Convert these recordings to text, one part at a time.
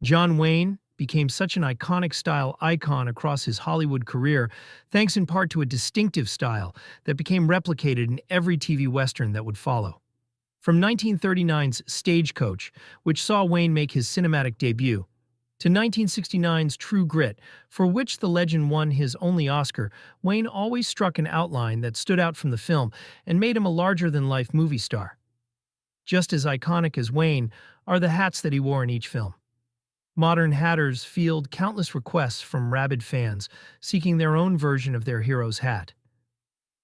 John Wayne became such an iconic style icon across his Hollywood career, thanks in part to a distinctive style that became replicated in every TV Western that would follow. From 1939's Stagecoach, which saw Wayne make his cinematic debut, to 1969's True Grit, for which the legend won his only Oscar, Wayne always struck an outline that stood out from the film and made him a larger-than-life movie star. Just as iconic as Wayne are the hats that he wore in each film. Modern hatters field countless requests from rabid fans seeking their own version of their hero's hat.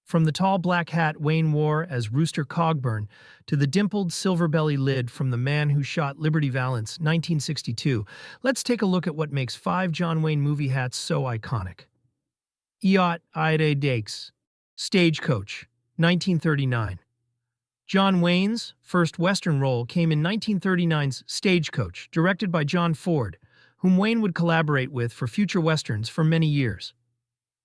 From the tall black hat Wayne wore as Rooster Cogburn to the dimpled silver belly lid from The Man Who Shot Liberty Valance, 1962, let's take a look at what makes 5 John Wayne movie hats so iconic. Iot Ide Dakes, Stagecoach, 1939. John Wayne's first Western role came in 1939's Stagecoach, directed by John Ford, whom Wayne would collaborate with for future Westerns for many years.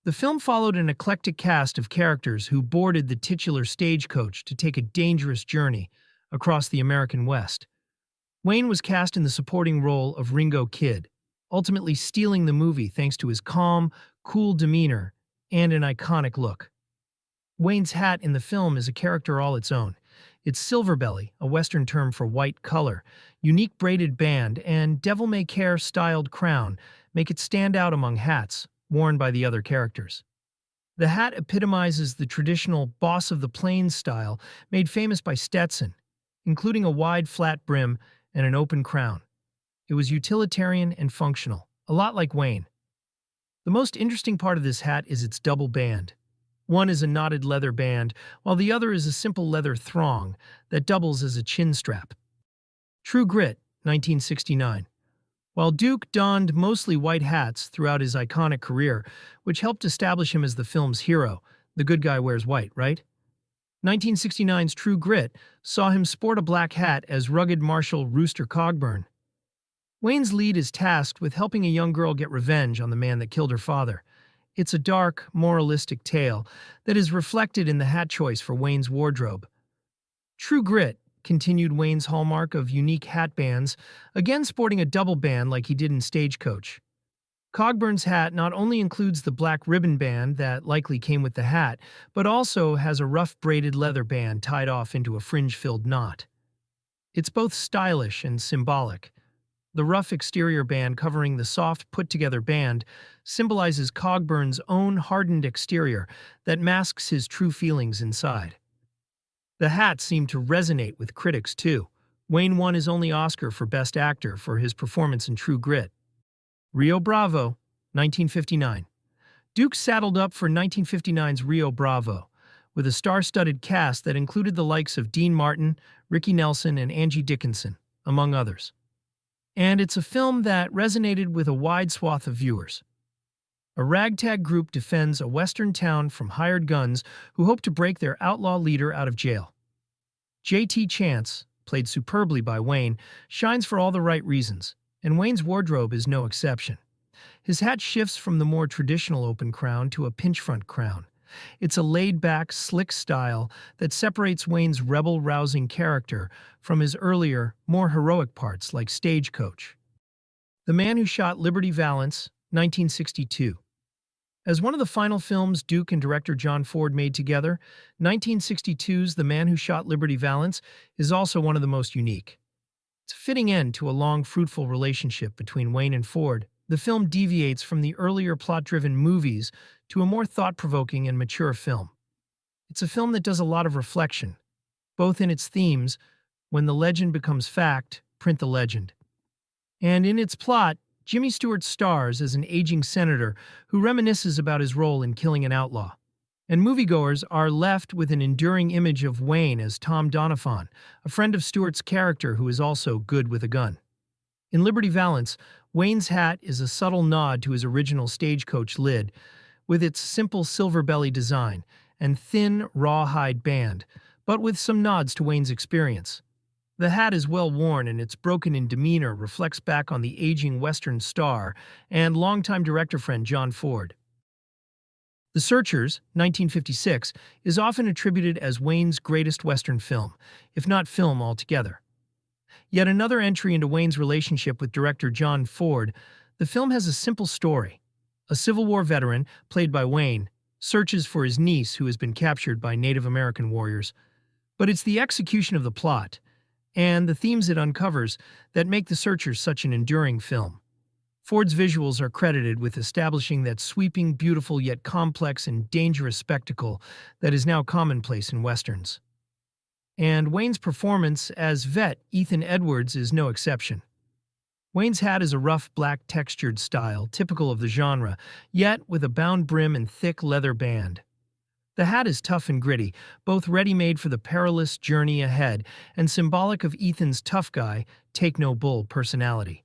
The film followed an eclectic cast of characters who boarded the titular stagecoach to take a dangerous journey across the American West. Wayne was cast in the supporting role of Ringo Kid, ultimately stealing the movie thanks to his calm, cool demeanor and an iconic look. Wayne's hat in the film is a character all its own. Its silver belly, a Western term for white color, unique braided band, and devil-may-care styled crown make it stand out among hats worn by the other characters. The hat epitomizes the traditional boss of the plains style made famous by Stetson, including a wide flat brim and an open crown. It was utilitarian and functional, a lot like Wayne. The most interesting part of this hat is its double band. One is a knotted leather band, while the other is a simple leather thong that doubles as a chin strap. True Grit, 1969. While Duke donned mostly white hats throughout his iconic career, which helped establish him as the film's hero, the good guy wears white, right? 1969's True Grit saw him sport a black hat as rugged Marshal Rooster Cogburn. Wayne's lead is tasked with helping a young girl get revenge on the man that killed her father. It's a dark, moralistic tale that is reflected in the hat choice for Wayne's wardrobe. True Grit continued Wayne's hallmark of unique hat bands, again sporting a double band like he did in Stagecoach. Cogburn's hat not only includes the black ribbon band that likely came with the hat, but also has a rough braided leather band tied off into a fringe-filled knot. It's both stylish and symbolic. The rough exterior band covering the soft, put-together band symbolizes Cogburn's own hardened exterior that masks his true feelings inside. The hat seemed to resonate with critics, too. Wayne won his only Oscar for Best Actor for his performance in True Grit. Rio Bravo, 1959. Duke saddled up for 1959's Rio Bravo, with a star-studded cast that included the likes of Dean Martin, Ricky Nelson, and Angie Dickinson, among others. And it's a film that resonated with a wide swath of viewers. A ragtag group defends a western town from hired guns who hope to break their outlaw leader out of jail. J.T. Chance, played superbly by Wayne, shines for all the right reasons, and Wayne's wardrobe is no exception. His hat shifts from the more traditional open crown to a pinch-front crown. It's a laid-back, slick style that separates Wayne's rebel-rousing character from his earlier, more heroic parts like Stagecoach. The Man Who Shot Liberty Valance, 1962. As one of the final films Duke and director John Ford made together, 1962's The Man Who Shot Liberty Valance is also one of the most unique. It's a fitting end to a long, fruitful relationship between Wayne and Ford. The film deviates from the earlier plot-driven movies to a more thought-provoking and mature film. It's a film that does a lot of reflection, both in its themes, when the legend becomes fact, print the legend, and in its plot. Jimmy Stewart stars as an aging senator who reminisces about his role in killing an outlaw. And moviegoers are left with an enduring image of Wayne as Tom Doniphan, a friend of Stewart's character who is also good with a gun. In Liberty Valance, Wayne's hat is a subtle nod to his original Stagecoach lid, with its simple silver belly design and thin, rawhide band, but with some nods to Wayne's experience. The hat is well worn and its broken-in demeanor reflects back on the aging Western star and longtime director friend John Ford. The Searchers, 1956, is often attributed as Wayne's greatest Western film, if not film altogether. Yet another entry into Wayne's relationship with director John Ford, the film has a simple story. A Civil War veteran, played by Wayne, searches for his niece who has been captured by Native American warriors. But it's the execution of the plot and the themes it uncovers that make The Searchers such an enduring film. Ford's visuals are credited with establishing that sweeping, beautiful, yet complex and dangerous spectacle that is now commonplace in westerns. And Wayne's performance as vet Ethan Edwards is no exception. Wayne's hat is a rough, black textured style, typical of the genre, yet with a bound brim and thick leather band. The hat is tough and gritty, both ready-made for the perilous journey ahead and symbolic of Ethan's tough guy, take-no-bull personality.